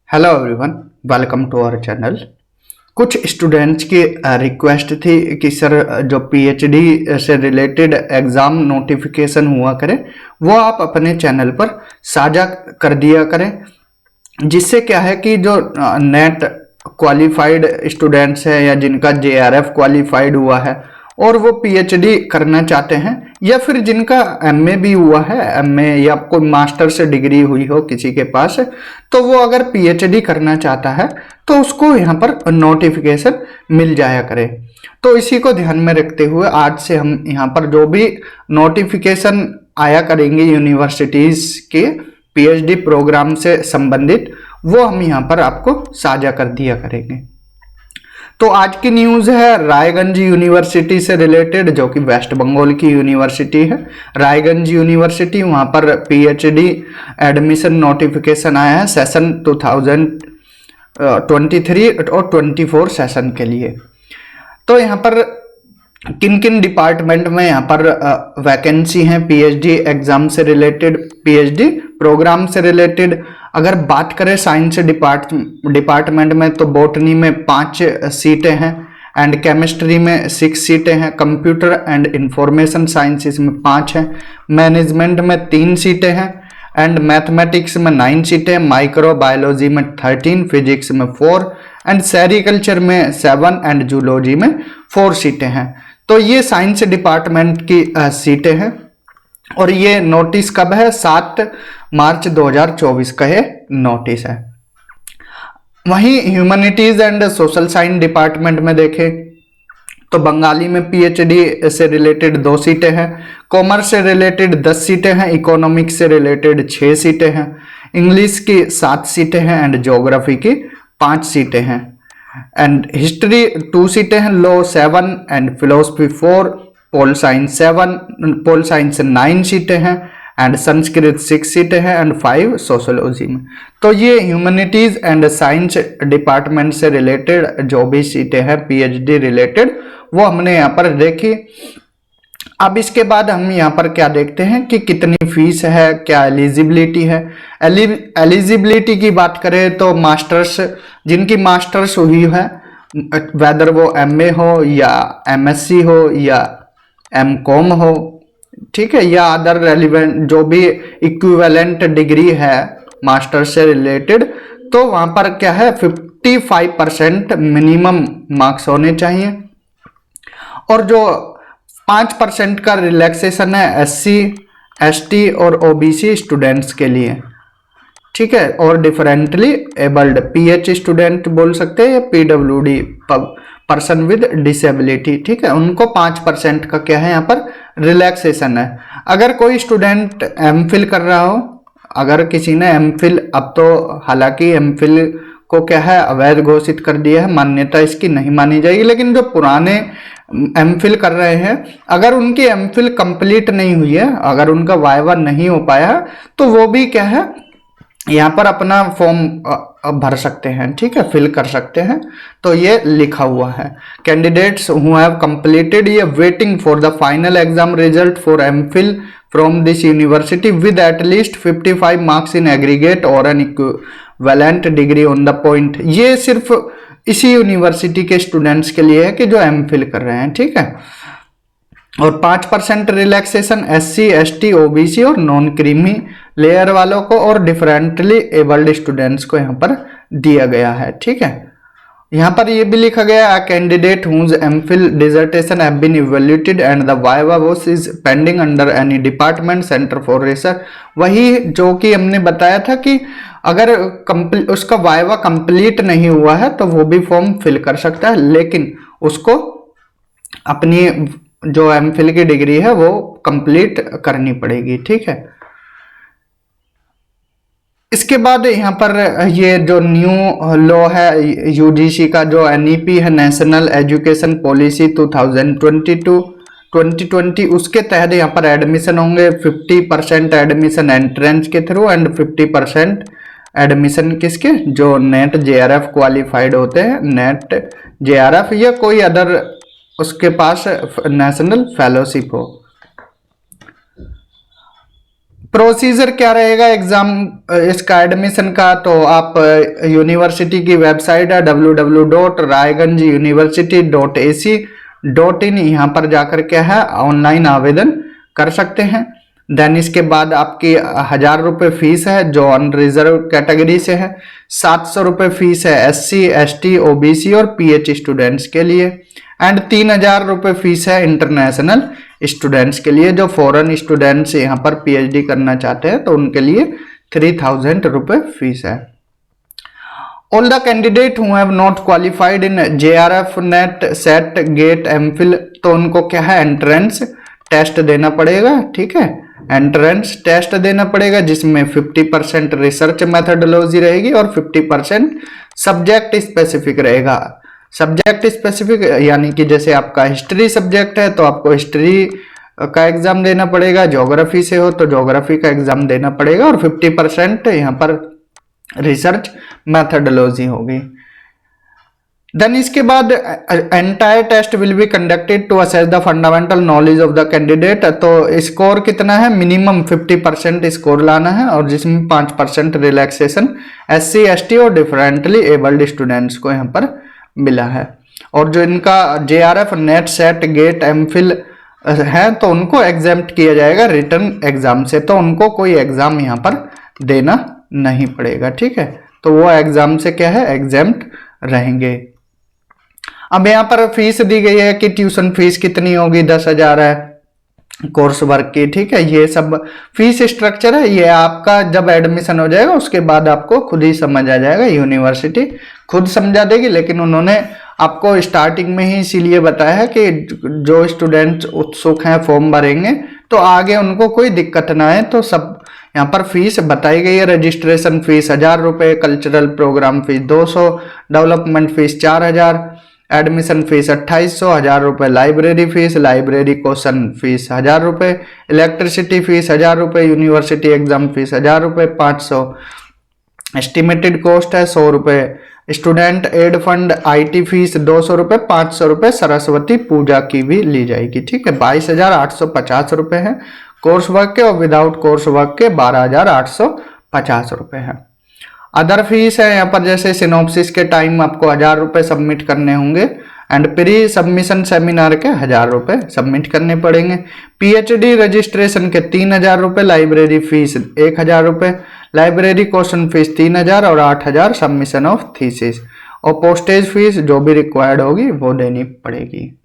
Hello everyone, welcome to our channel. कुछ students की request थी कि सर जो पीएचडी से रिलेटेड एग्ज़ाम नोटिफिकेशन हुआ करे वो आप अपने चैनल पर साझा कर दिया करें, जिससे क्या है कि जो नेट क्वालिफाइड स्टूडेंट्स हैं या जिनका जेआरएफ क्वालिफाइड हुआ है और वो पीएचडी करना चाहते हैं या फिर जिनका एमए भी हुआ है, एमए या कोई मास्टर से डिग्री हुई हो किसी के पास, तो वो अगर पीएचडी करना चाहता है तो उसको यहाँ पर नोटिफिकेशन मिल जाया करे। तो इसी को ध्यान में रखते हुए आज से हम यहाँ पर जो भी नोटिफिकेशन आया करेंगे यूनिवर्सिटीज़ के पीएचडी प्रोग्राम से संबंधित, वो हम यहाँ पर आपको साझा कर दिया करेंगे। तो आज की न्यूज़ है रायगंज यूनिवर्सिटी से रिलेटेड, जो कि वेस्ट बंगाल की यूनिवर्सिटी है। रायगंज यूनिवर्सिटी, वहाँ पर पीएचडी एडमिशन नोटिफिकेशन आया है सेशन 2023 और 24 सेशन के लिए। तो यहाँ पर किन किन डिपार्टमेंट में यहाँ पर वैकेंसी हैं पीएचडी एग्जाम से रिलेटेड, पीएचडी प्रोग्राम से रिलेटेड। अगर बात करें साइंस डिपार्टमेंट में तो बॉटनी में 5 सीटें हैं एंड केमिस्ट्री में 6 सीटें हैं, कंप्यूटर एंड इंफॉर्मेशन साइंसेस में 5 हैं, मैनेजमेंट में 3 सीटें हैं एंड मैथमेटिक्स में 9 सीटें, माइक्रो बायोलॉजी में 13, फिजिक्स में 4 एंड सेरिकल्चर में 7 एंड जूलॉजी में 4 सीटें हैं। तो ये साइंस डिपार्टमेंट की सीटें हैं और ये नोटिस कब है? 7 मार्च 2024 का ये नोटिस है। वहीं humanities and social science department में देखें तो बंगाली में पीएचडी से रिलेटेड 2 सीटें हैं, कॉमर्स से रिलेटेड 10 सीटें हैं, इकोनॉमिक्स से रिलेटेड 6 सीटें हैं, इंग्लिश की 7 सीटें हैं एंड ज्योग्राफी की 5 सीटें हैं एंड हिस्ट्री 2 सीटें हैं, law 7 and philosophy 4, pol science 7, pol science 9 सीटें हैं एंड संस्कृत 6 सीटें हैं एंड 5 सोशोलॉजी में। तो ये ह्यूमैनिटीज एंड साइंस डिपार्टमेंट से रिलेटेड जो भी सीटें हैं पीएचडी रिलेटेड वो हमने यहाँ पर देखी। अब इसके बाद हम यहाँ पर क्या देखते हैं कि कितनी फीस है, क्या एलिजिबिलिटी है। एलिजिबिलिटी की बात करें तो मास्टर्स, जिनकी मास्टर्स हुई है, वेदर वो एमए हो या एमएससी हो या एमकॉम हो, ठीक है, या अदर रेलिवेंट जो भी इक्विवेलेंट डिग्री है मास्टर से रिलेटेड, तो वहाँ पर क्या है 55% मिनिमम मार्क्स होने चाहिए और जो 5% का रिलैक्सेशन है एससी, एसटी और ओबीसी स्टूडेंट्स के लिए, ठीक है, और डिफरेंटली एबल्ड पीएच स्टूडेंट बोल सकते हैं या पीडब्ल्यूडी पर्सन विद डिसेबिलिटी, ठीक है, उनको 5% का क्या है यहाँ पर रिलैक्सेशन है। अगर कोई स्टूडेंट एमफिल कर रहा हो, अगर किसी ने एमफिल, अब तो हालांकि एमफिल को क्या है अवैध घोषित कर दिया है, मान्यता इसकी नहीं मानी जाएगी, लेकिन जो पुराने एमफिल कर रहे हैं अगर उनकी एमफिल कंप्लीट नहीं हुई है, अगर उनका वाइवा नहीं हो पाया है, तो वो भी क्या है यहाँ पर अपना फॉर्म भर सकते हैं, ठीक है, फिल कर सकते हैं। तो ये लिखा हुआ है कैंडिडेट्स हु हैव कंप्लीटेड ये waiting for the final exam result for MPhil from this university with at least 55 marks in aggregate or an equivalent degree on the point. ये सिर्फ इसी यूनिवर्सिटी के स्टूडेंट्स के लिए है कि जो एमफिल कर रहे हैं, ठीक है। और 5% रिलैक्सेशन एससी, एसटी, ओबीसी और नॉन क्रीमी लेयर वालों को और डिफरेंटली एबल्ड स्टूडेंट्स को यहाँ पर दिया गया है, ठीक है। यहाँ पर ये भी लिखा गया है candidate whose MPhil dissertation have been evaluated and the viva was is pending under any department centre for research. वही जो कि हमने बताया था कि अगर उसका वाइवा कंप्लीट नहीं हुआ है तो वो भी फॉर्म फिल कर सकता है, लेकिन उसको अपनी जो एमफिल की डिग्री है वो कंप्लीट करनी पड़ेगी, ठीक है। इसके बाद यहाँ पर ये जो न्यू लॉ है यूजीसी का, जो एनईपी है नेशनल एजुकेशन पॉलिसी 2022-2020, उसके तहत यहाँ पर एडमिशन होंगे 50% एडमिशन एंट्रेंस के थ्रू एंड 50% एडमिशन किसके, जो नेट जेआरएफ क्वालिफाइड होते हैं, नेट जेआरएफ या कोई अदर उसके पास नेशनल फेलोशिप हो। प्रोसीजर क्या रहेगा एग्जाम इसका एडमिशन का, तो आप यूनिवर्सिटी की वेबसाइट है www.raiganjuniversity.ac.in, यहाँ पर जाकर क्या है ऑनलाइन आवेदन कर सकते हैं। देन इसके बाद आपकी 1000 रुपये फीस है जो अनरिजर्व कैटेगरी से है, 700 रुपये फीस है SC ST OBC और PH स्टूडेंट्स के लिए, एंड 3000 रुपये फीस है इंटरनेशनल स्टूडेंट्स के लिए, जो फॉरेन स्टूडेंट्स यहाँ पर PhD करना चाहते हैं तो उनके लिए 3000 रुपये फीस है। All the candidate who have not qualified in JRF, NET, SET, GATE, MPhil, तो उनको क्या है एंट्रेंस टेस्ट देना पड़ेगा, ठीक है, एंट्रेंस टेस्ट देना पड़ेगा जिसमें 50% रिसर्च मेथडोलॉजी रहेगी और 50% सब्जेक्ट स्पेसिफिक रहेगा। सब्जेक्ट स्पेसिफिक यानी कि जैसे आपका हिस्ट्री सब्जेक्ट है तो आपको हिस्ट्री का एग्जाम देना पड़ेगा, ज्योग्राफी से हो तो ज्योग्राफी का एग्जाम देना पड़ेगा, और 50% यहाँ पर रिसर्च मेथडोलॉजी होगी। देन इसके बाद entire test will be conducted to assess the fundamental knowledge of the candidate. तो स्कोर कितना है, मिनिमम 50% स्कोर लाना है, और जिसमें 5% रिलैक्सेशन SC ST और डिफरेंटली एबल्ड स्टूडेंट्स को यहाँ पर मिला है। और जो इनका JRF, NET, SET, GATE, MPhil है तो उनको एग्जाम्प्ट किया जाएगा रिटर्न एग्जाम से, तो उनको कोई एग्जाम यहाँ पर देना नहीं पड़ेगा, ठीक है, तो वो एग्जाम से क्या है एग्जाम्प्ट रहेंगे। अब यहाँ पर फीस दी गई है कि ट्यूशन फीस कितनी होगी, 10,000 है कोर्स वर्क की, ठीक है, ये सब फीस स्ट्रक्चर है, ये आपका जब एडमिशन हो जाएगा उसके बाद आपको खुद ही समझ आ जाएगा, यूनिवर्सिटी खुद समझा देगी, लेकिन उन्होंने आपको स्टार्टिंग में ही इसीलिए बताया है कि जो स्टूडेंट उत्सुक हैं फॉर्म भरेंगे तो आगे उनको कोई दिक्कत ना आए, तो सब यहाँ पर फीस बताई गई है। रजिस्ट्रेशन फीस 1000 रुपये, cultural programme fees 200, development fees 4000, admission fees 2800, 1000 रुपये library fees, library question fees 1000 रुपये, इलेक्ट्रिसिटी फीस 1000 रुपये, यूनिवर्सिटी एग्जाम फीस 1000 रुपये, 500 एस्टिमेटेड कॉस्ट है 100 रुपये, student aid fund IT fees 200 रुपये, 500 रुपये सरस्वती पूजा की भी ली जाएगी, ठीक है, 22,850 रुपये है कोर्स वर्क के, और विदाउट कोर्स वर्क के 12,850 रुपये है। अदर फीस है यहाँ पर जैसे सिनॉप्सिस के टाइम आपको 1000 रुपये सबमिट करने होंगे, एंड प्री सबमिशन सेमिनार के 1000 रुपये सबमिट करने पड़ेंगे। PhD रजिस्ट्रेशन के 3000 रुपये, लाइब्रेरी फीस 1000 रुपये, लाइब्रेरी क्वेश्चन फीस 3000 और 8000 सबमिशन ऑफ थीसिस, और पोस्टेज फीस जो भी रिक्वायर्ड होगी वो देनी पड़ेगी।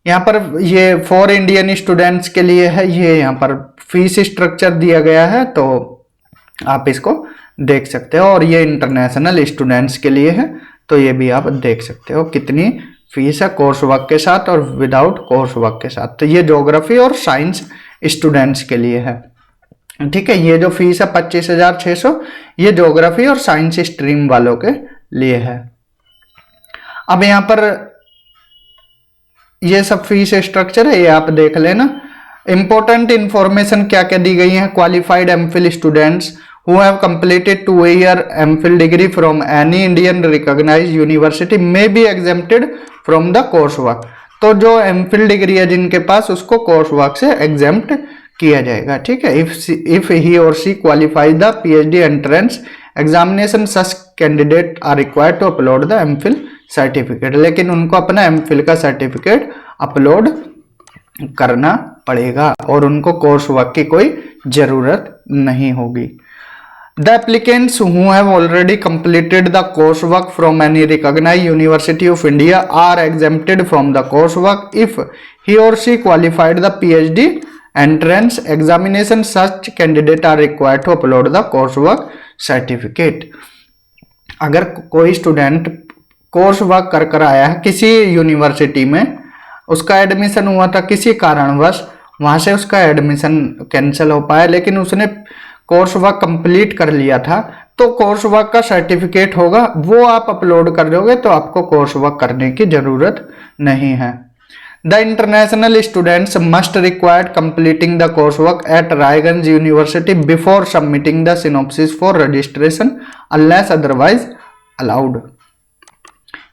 यहाँ पर ये फॉर इंडियन स्टूडेंट्स के लिए है, ये यहाँ पर फीस स्ट्रक्चर दिया गया है तो आप इसको देख सकते हो, और ये इंटरनेशनल स्टूडेंट्स के लिए है तो ये भी आप देख सकते हो कितनी फीस है कोर्स वर्क के साथ और विदाउट कोर्स वर्क के साथ। तो ये ज्योग्राफी और साइंस स्टूडेंट्स के लिए है, ठीक है, ये जो फीस है 25,600 ये ज्योग्राफी और साइंस स्ट्रीम वालों के लिए है। अब यहाँ पर ये सब फीस स्ट्रक्चर है, ये आप देख लेना। इंपॉर्टेंट इंफॉर्मेशन क्या क्या दी गई है, qualified MPhil students who have completed 2-year MPhil degree from any Indian recognized university may be exempted from the coursework। तो जो MPhil डिग्री है जिनके पास उसको कोर्स वर्क से एग्जेम्प्ट किया जाएगा, ठीक है। If he or she qualify the PhD entrance examination such candidate are required to upload the MPhil certificate, लेकिन उनको अपना MPhil का सर्टिफिकेट अपलोड करना पड़ेगा और उनको कोर्स वर्क की कोई जरूरत नहीं होगी। The applicants who have already completed the coursework from any recognized University of India are exempted from the coursework if he or she qualified the PhD entrance examination. Such candidate are required to upload the coursework certificate। अगर कोई student course work कर आया है किसी university में, उसका admission हुआ था किसी कारणवश, वहां से उसका एडमिशन कैंसिल हो पाया, लेकिन उसने कोर्स वर्क कंप्लीट कर लिया था, तो कोर्स वर्क का सर्टिफिकेट होगा वो आप अपलोड कर दोगे तो आपको कोर्स वर्क करने की जरूरत नहीं है। The international students must required completing the course work at Raiganj university before submitting the synopsis for registration unless otherwise allowed.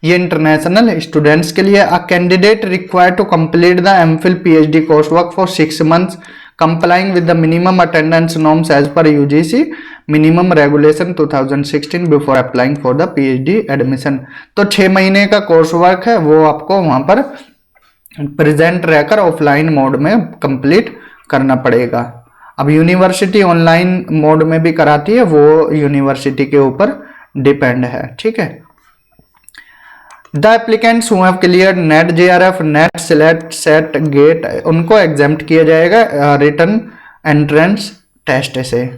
ये इंटरनेशनल स्टूडेंट्स के लिए। A candidate required to complete the MPhil PhD course work for 6 months complying with the minimum attendance norms as per UGC minimum regulation 2016 before applying for the PhD admission। तो 6 महीने का course work है वो आपको वहां पर present रहकर offline mode में कंप्लीट करना पड़ेगा। अब यूनिवर्सिटी ऑनलाइन मोड में भी कराती है, वो यूनिवर्सिटी के ऊपर डिपेंड है, ठीक है। The applicants who have cleared NET JRF, NET SLET, SET, GATE, उनको एग्जाम्प्ट किया जाएगा रिटन एंट्रेंस टेस्ट से,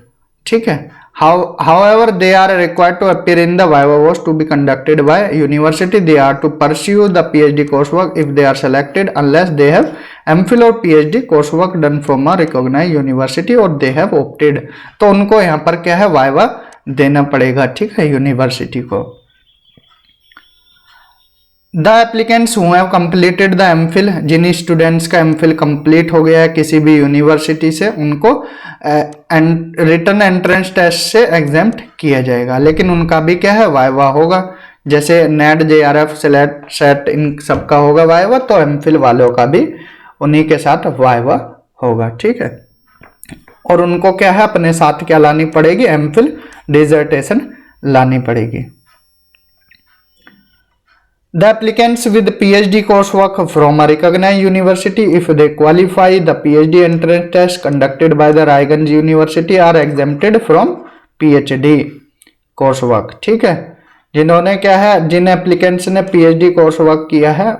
ठीक है। However, they are required to appear in the viva voce to be conducted by university. They are to pursue the PhD coursework if they are selected, unless they have MPhil or PhD coursework done from a recognized university or they have opted। तो उनको यहाँ पर क्या है, viva देना पड़ेगा, ठीक है, यूनिवर्सिटी को। The applicants who have completed the MPhil, जिन स्टूडेंट्स का MPhil कंप्लीट हो गया है किसी भी यूनिवर्सिटी से, उनको रिटन एंट्रेंस टेस्ट से एग्जाम्प्ट किया जाएगा, लेकिन उनका भी क्या है, वाइवा होगा। जैसे नेट JRF सिलेट सेट इन सबका होगा वाइवा, तो MPhil वालों का भी उन्हीं के साथ वाइवा होगा, ठीक है। और उनको क्या है, अपने साथ क्या लानी पड़ेगी, MPhil डिसर्टेशन लानी पड़ेगी। The applicants with PhD coursework from a recognized university, if they qualify the PhD entrance test conducted by the Raiganj University, are exempted from PhD coursework, ठीक है। जिन्होंने क्या है, जिन एप्लीकेंट्स ने PhD coursework किया है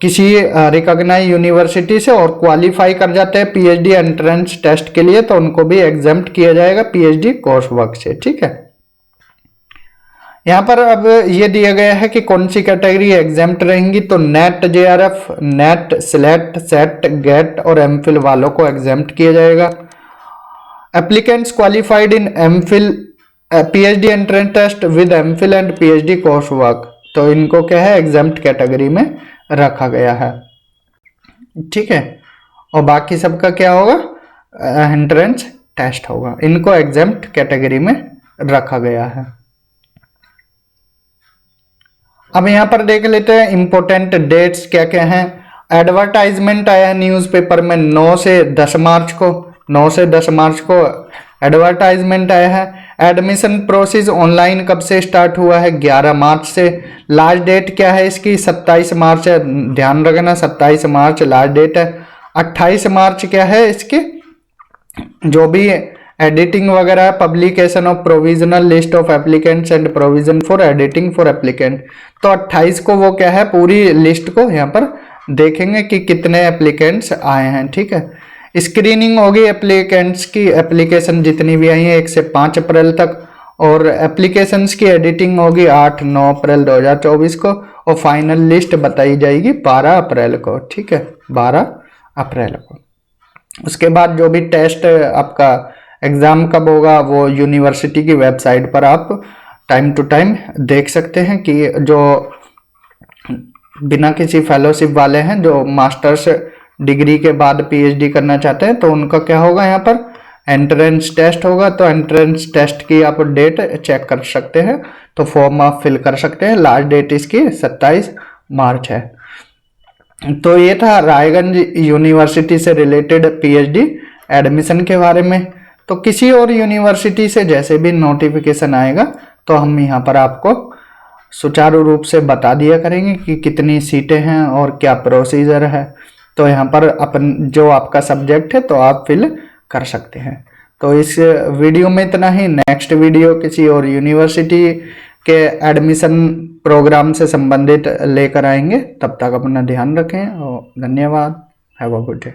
किसी रिकॉग्नाइज यूनिवर्सिटी से और क्वालिफाई कर जाते हैं PhD एंट्रेंस टेस्ट के लिए, तो उनको भी एग्जेम्प्ट किया जाएगा PhD कोर्सवर्क से, ठीक है। यहाँ पर अब ये दिया गया है कि कौन सी कैटेगरी एग्जेम्प्ट रहेंगी, तो NET JRF, NET SLET, SET, GATE और MPhil वालों को एग्जेम्प्ट किया जाएगा। Applicants qualified in MPhil PhD entrance test with MPhil and PhD course work, तो इनको क्या है, एग्जेम्प्ट कैटेगरी में रखा गया है, ठीक है। और बाकी सबका क्या होगा, एंट्रेंस टेस्ट होगा, इनको एग्जेम्प्ट कैटेगरी में रखा गया है। अब यहाँ पर देख लेते हैं इंपॉर्टेंट डेट्स क्या क्या हैं। एडवर्टाइजमेंट आया है न्यूज़पेपर में 9 से 10 मार्च को, 9 से 10 मार्च को एडवर्टाइजमेंट आया है। एडमिशन प्रोसेस ऑनलाइन कब से स्टार्ट हुआ है, 11 मार्च से। लास्ट डेट क्या है इसकी, 27 मार्च है, ध्यान रखना 27 मार्च लास्ट डेट है। 28 मार्च क्या है इसकी, जो भी एडिटिंग वगैरह, publication of provisional list of applicants and provision for editing for applicant, तो 28 को वो क्या है, पूरी लिस्ट को यहाँ पर देखेंगे कि कितने एप्लीकेंट्स आए हैं, ठीक है। स्क्रीनिंग होगी एप्लीकेंट्स की, एप्लीकेशन जितनी भी आई है 1 से 5 अप्रैल तक, और एप्लीकेशंस की एडिटिंग होगी 8-9 अप्रैल 2024 को, और फाइनल लिस्ट बताई जाएगी 12 अप्रैल को, ठीक है, 12 अप्रैल को। उसके बाद जो भी टेस्ट आपका एग्ज़ाम कब होगा वो यूनिवर्सिटी की वेबसाइट पर आप टाइम टू टाइम देख सकते हैं कि जो बिना किसी फेलोशिप वाले हैं, जो मास्टर्स डिग्री के बाद PhD करना चाहते हैं, तो उनका क्या होगा, यहाँ पर एंट्रेंस टेस्ट होगा। तो एंट्रेंस टेस्ट की आप डेट चेक कर सकते हैं, तो फॉर्म आप फिल कर सकते हैं। लास्ट डेट इसकी 27 मार्च है। तो ये था रायगंज यूनिवर्सिटी से रिलेटेड PhD एडमिशन के बारे में। तो किसी और यूनिवर्सिटी से जैसे भी नोटिफिकेशन आएगा तो हम यहाँ पर आपको सुचारू रूप से बता दिया करेंगे कि कितनी सीटें हैं और क्या प्रोसीजर है। तो यहाँ पर अपन जो आपका सब्जेक्ट है तो आप फिल कर सकते हैं। तो इस वीडियो में इतना ही। नेक्स्ट वीडियो किसी और यूनिवर्सिटी के एडमिशन प्रोग्राम से संबंधित लेकर आएंगे। तब तक अपना ध्यान रखें और धन्यवाद। Have a good day.